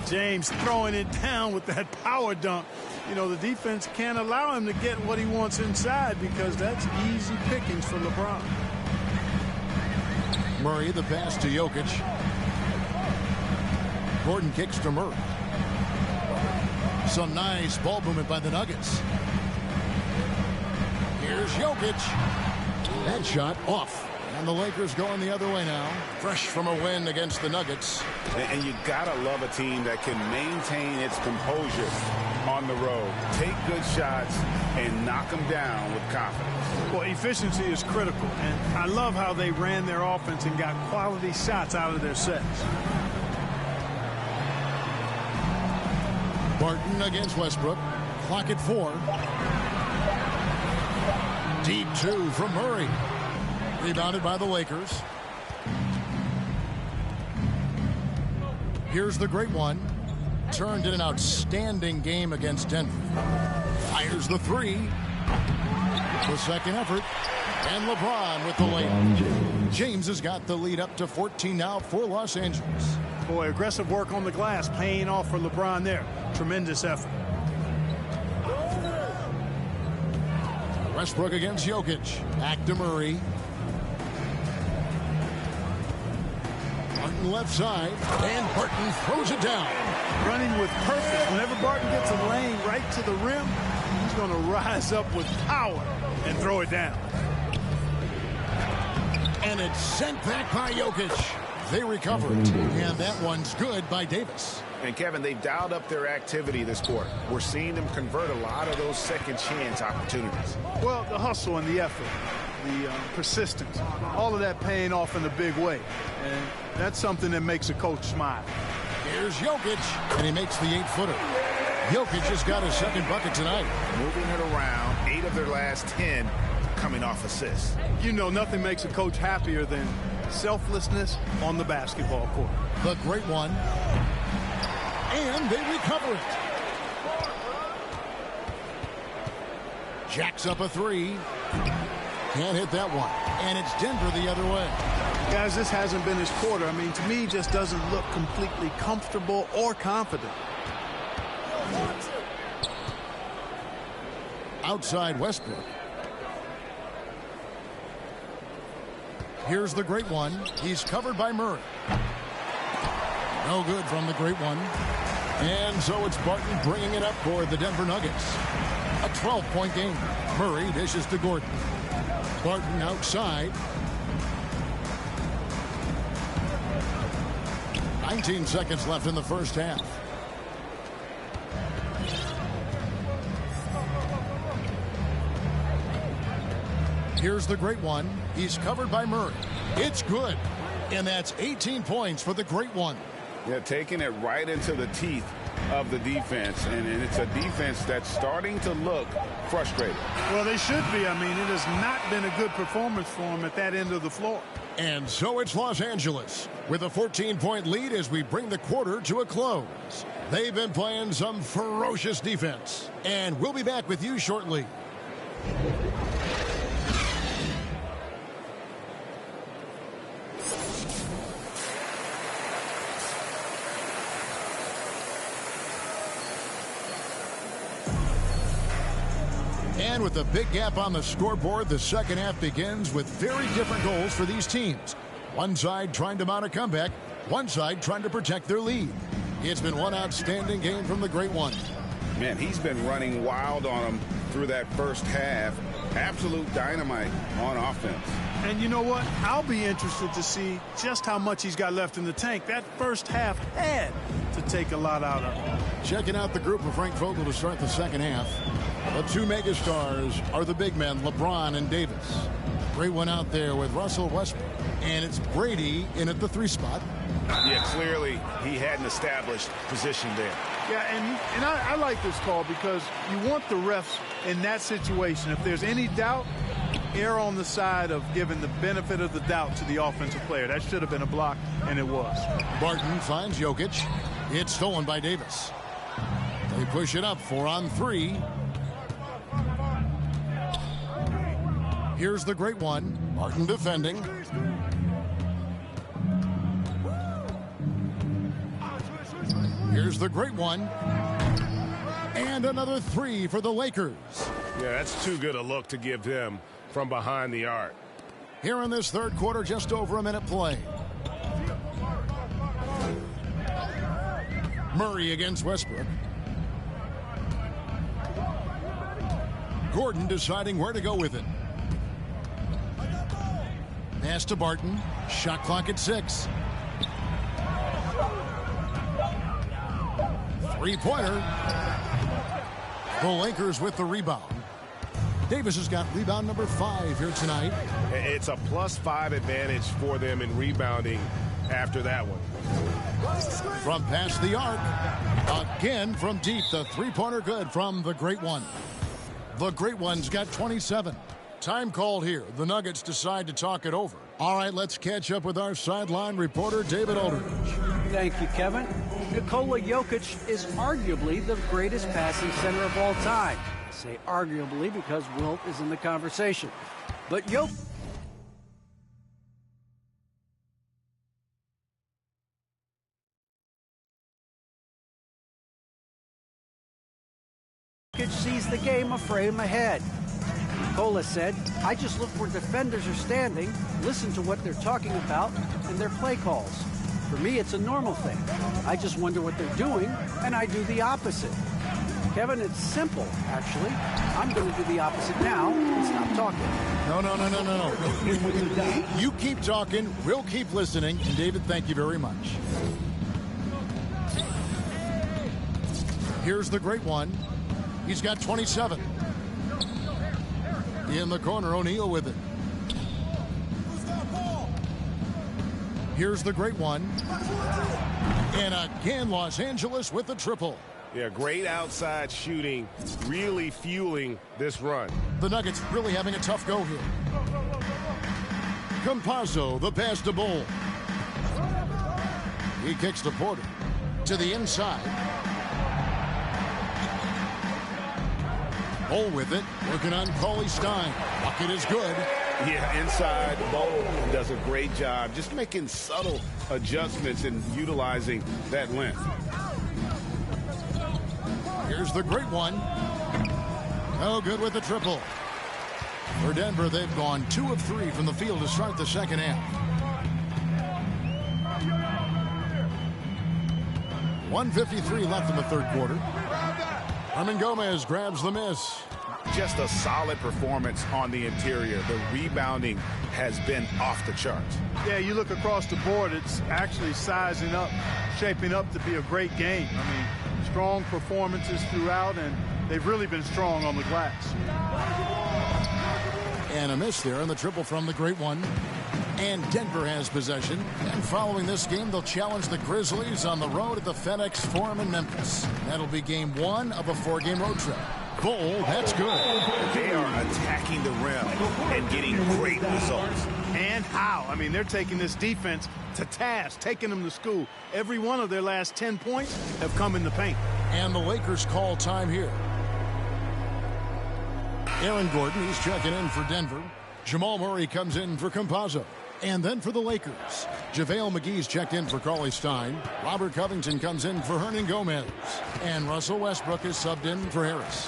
James throwing it down with that power dunk. You know, the defense can't allow him to get what he wants inside because that's easy pickings for LeBron. Murray, the pass to Jokic. Gordon kicks to Murray. Some nice ball movement by the Nuggets. Here's Jokic. That shot off. And the Lakers going the other way now. Fresh from a win against the Nuggets. And you gotta love a team that can maintain its composure on the road. Take good shots and knock them down with confidence. Well, efficiency is critical. And I love how they ran their offense and got quality shots out of their sets. Barton against Westbrook. Clock at 4. Deep 2 from Murray. Rebounded by the Lakers. Here's the great one. Turned in an outstanding game against Denver. Fires the 3. The second effort. And LeBron with the layup. James has got the lead up to 14 now for Los Angeles. Boy, aggressive work on the glass paying off for LeBron there. Tremendous effort. Westbrook against Jokic. Back to Murray. Barton left side. And Barton throws it down. Running with purpose. Whenever Barton gets a lane right to the rim, he's going to rise up with power and throw it down. And it's sent back by Jokic. They recovered. And that one's good by Davis. And Kevin, they've dialed up their activity this quarter. We're seeing them convert a lot of those second chance opportunities. Well, the hustle and the effort, the persistence, all of that paying off in a big way. And that's something that makes a coach smile. Here's Jokic, and he makes the 8-footer. Jokic has got his second bucket tonight. Moving it around, 8 of their last 10 coming off assists. You know, nothing makes a coach happier than selflessness on the basketball court. The great one. And they recover it. Jacks up a 3. Can't hit that one. And it's Denver the other way. Guys, this hasn't been his quarter. I mean, to me, just doesn't look completely comfortable or confident. Outside Westbrook. Here's the great one. He's covered by Murray. No good from the great one. And so it's Barton bringing it up for the Denver Nuggets. A 12-point game. Murray dishes to Gordon. Barton outside. 19 seconds left in the first half. Here's the great one. He's covered by Murray. It's good. And that's 18 points for the Great One. Yeah, taking it right into the teeth of the defense. And it's a defense that's starting to look frustrated. Well, they should be. I mean, it has not been a good performance for them at that end of the floor. And so it's Los Angeles with a 14-point lead as we bring the quarter to a close. They've been playing some ferocious defense. And we'll be back with you shortly. And with a big gap on the scoreboard, the second half begins with very different goals for these teams. One side trying to mount a comeback, one side trying to protect their lead. It's been one outstanding game from the Great One. Man, he's been running wild on them through that first half. Absolute dynamite on offense. And you know what? I'll be interested to see just how much he's got left in the tank. That first half had to take a lot out of him. Checking out the group of Frank Vogel to start the second half. The two megastars are the big men, LeBron and Davis. Great one out there with Russell Westbrook. And it's Brady in at the 3 spot. Yeah, clearly he had an established position there. Yeah, and I like this call because you want the refs in that situation. If there's any doubt, err on the side of giving the benefit of the doubt to the offensive player. That should have been a block, and it was. Barton finds Jokic. It's stolen by Davis. They push it up 4-on-3. Here's the Great One. Barton defending. Here's the Great One. And another 3 for the Lakers. Yeah, that's too good a look to give them from behind the arc. Here in this third quarter, just over a minute play. Murray against Westbrook. Gordon deciding where to go with it. Pass to Barton. Shot clock at 6. Three-pointer. The Lakers with the rebound. Davis has got rebound number 5 here tonight. It's a +5 advantage for them in rebounding after that one. From past the arc. Again from deep. The three-pointer good from the Great One. The Great One's got 27. Time called here. The Nuggets decide to talk it over. All right, let's catch up with our sideline reporter, David Aldridge. Thank you, Kevin. Nikola Jokic is arguably the greatest passing center of all time. I say arguably because Wilt is in the conversation. But Jokic sees the game a frame ahead. Nikola said, I just look where defenders are standing, listen to what they're talking about, and their play calls. For me, it's a normal thing. I just wonder what they're doing, and I do the opposite. Kevin, it's simple, actually. I'm going to do the opposite now and stop talking. No. You keep talking, we'll keep listening, and David, thank you very much. Here's the Great One. He's got 27. In the corner, O'Neal with it. Here's the Great One. And again, Los Angeles with the triple. Yeah, great outside shooting, really fueling this run. The Nuggets really having a tough go here. Campazzo, the pass to Bull. He kicks to Porter. To the inside. Bull with it, working on Cauley Stein. Bucket is good. Yeah, inside, Bull does a great job just making subtle adjustments and utilizing that length. Here's the Great One. No good with the triple. For Denver, they've gone 2 of 3 from the field to start the second half. 1:53 left in the third quarter. Herman Gomez grabs the miss. Just a solid performance on the interior. The rebounding has been off the charts. Yeah, you look across the board, it's actually sizing up, shaping up to be a great game. I mean, strong performances throughout, and they've really been strong on the glass. And a miss there on the triple from the Great One. And Denver has possession. And following this game, they'll challenge the Grizzlies on the road at the FedEx Forum in Memphis. That'll be game 1 of a 4-game road trip. Bull, that's good. They are attacking the rim and getting great results. And how? I mean, they're taking this defense to task, taking them to school. Every one of their last 10 points have come in the paint. And the Lakers call time here. Aaron Gordon, he's checking in for Denver. Jamal Murray comes in for Campazzo. And then for the Lakers, JaVale McGee's checked in for Cauley Stein. Robert Covington comes in for Hernan Gomez. And Russell Westbrook is subbed in for Harris.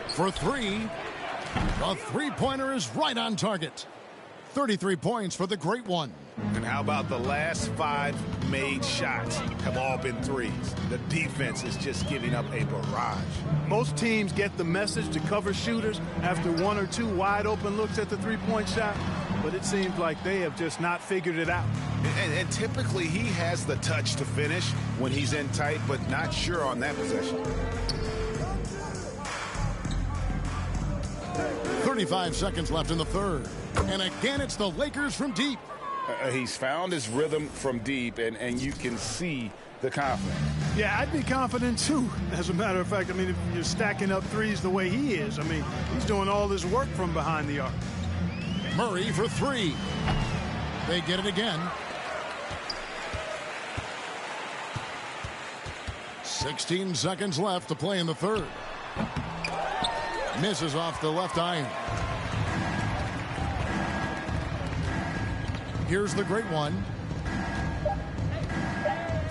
For 3, the three-pointer is right on target. 33 points for the great one. And how about the last 5 made shots have all been threes? The defense is just giving up a barrage. Most teams get the message to cover shooters after 1 or 2 wide open looks at the three-point shot, but it seems like they have just not figured it out. And typically he has the touch to finish when he's in tight, but not sure on that possession. 35 seconds left in the third. And again, it's the Lakers from deep. He's found his rhythm from deep, and you can see the confidence. Yeah, I'd be confident, too. As a matter of fact, I mean, if you're stacking up threes the way he is, I mean, he's doing all this work from behind the arc. Murray for 3. They get it again. 16 seconds left to play in the third. Misses off the left iron. Here's the great one.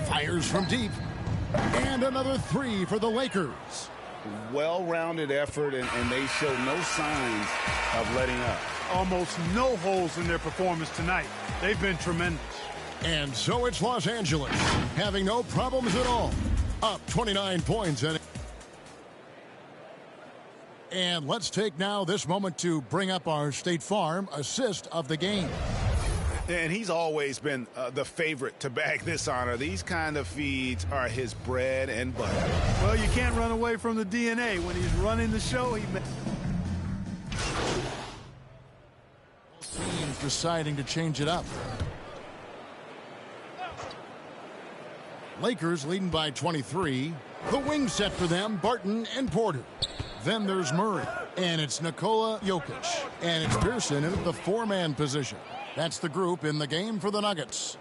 Fires from deep. And another 3 for the Lakers. Well-rounded effort, and they show no signs of letting up. Almost no holes in their performance tonight. They've been tremendous. And so it's Los Angeles, having no problems at all. Up 29 points. And let's take now this moment to bring up our State Farm assist of the game. And he's always been the favorite to bag this honor. These kind of feeds are his bread and butter. Well, you can't run away from the DNA. When he's running the show, Teams deciding to change it up. Lakers leading by 23. The wing set for them, Barton and Porter. Then there's Murray, and it's Nikola Jokic. And it's Pearson in the 4-man position. That's the group in the game for the Nuggets.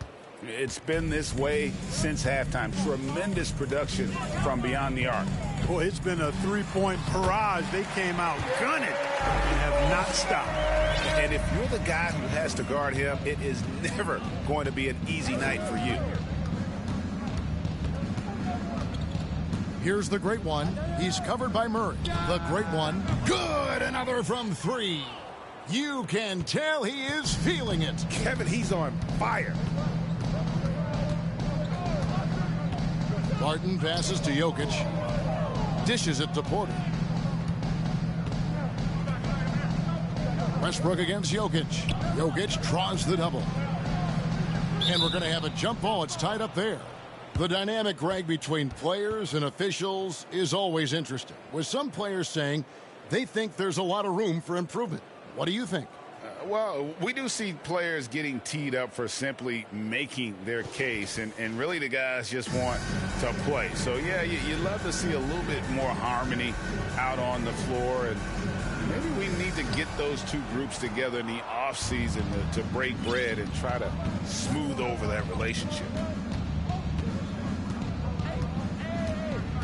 It's been this way since halftime. Tremendous production from beyond the arc. Boy, it's been a 3-point barrage. They came out gunning and have not stopped. And if you're the guy who has to guard him, it is never going to be an easy night for you. Here's the great one. He's covered by Murray. The great one. Good! Another from 3. You can tell he is feeling it. Kevin, he's on fire. Barton passes to Jokic. Dishes it to Porter. Westbrook against Jokic. Jokic draws the double. And we're going to have a jump ball. It's tied up there. The dynamic, Greg, between players and officials is always interesting, with some players saying they think there's a lot of room for improvement. What do you think? Well, we do see players getting teed up for simply making their case, and really the guys just want to play. So, yeah, you love to see a little bit more harmony out on the floor, and maybe we need to get those two groups together in the offseason to break bread and try to smooth over that relationship.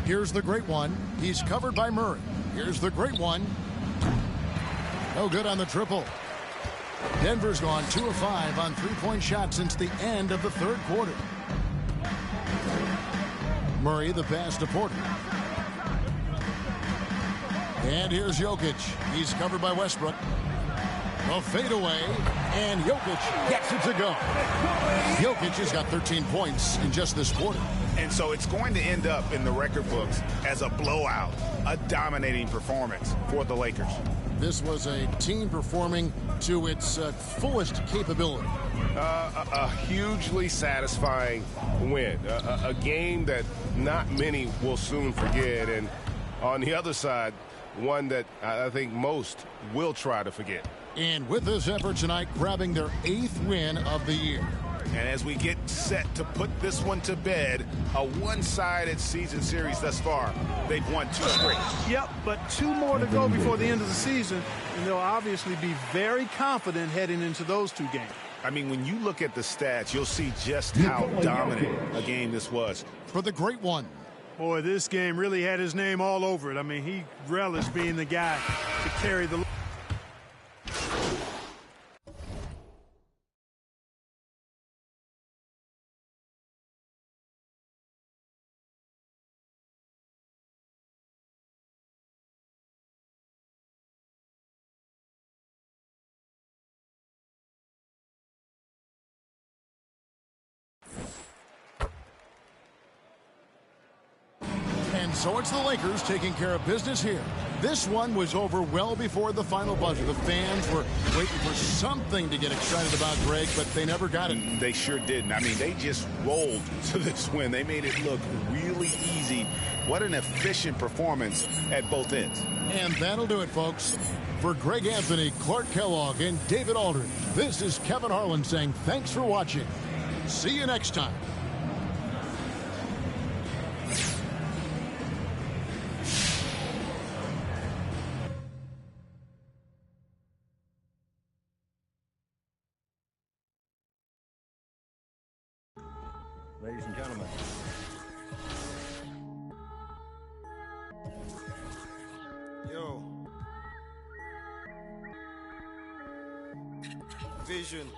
Here's the great one. He's covered by Murray. Here's the great one. No good on the triple. Denver's gone 2 of 5 on 3-point shots since the end of the third quarter. Murray, the pass to Porter. And here's Jokic. He's covered by Westbrook. A fadeaway, and Jokic gets it to go. Jokic has got 13 points in just this quarter. And so it's going to end up in the record books as a blowout, a dominating performance for the Lakers. This was a team performing to its fullest capability. A hugely satisfying win. A game that not many will soon forget. And on the other side, one that I think most will try to forget. And with this effort tonight, grabbing their 8th win of the year. And as we get set to put this one to bed, a one-sided season series thus far. They've won 2 straight. Yep, but 2 more to go before the end of the season, and they'll obviously be very confident heading into those 2 games. I mean, when you look at the stats, you'll see just how dominant a game this was. For the great one. Boy, this game really had his name all over it. I mean, he relished being the guy to carry the... And so it's the Lakers taking care of business here. This one was over well before the final buzzer. The fans were waiting for something to get excited about, Greg, but they never got it. They sure didn't. I mean, they just rolled to this win. They made it look really easy. What an efficient performance at both ends. And that'll do it, folks. For Greg Anthony, Clark Kellogg, and David Aldridge, this is Kevin Harlan saying thanks for watching. See you next time. Ladies and gentlemen. Yo. Vision.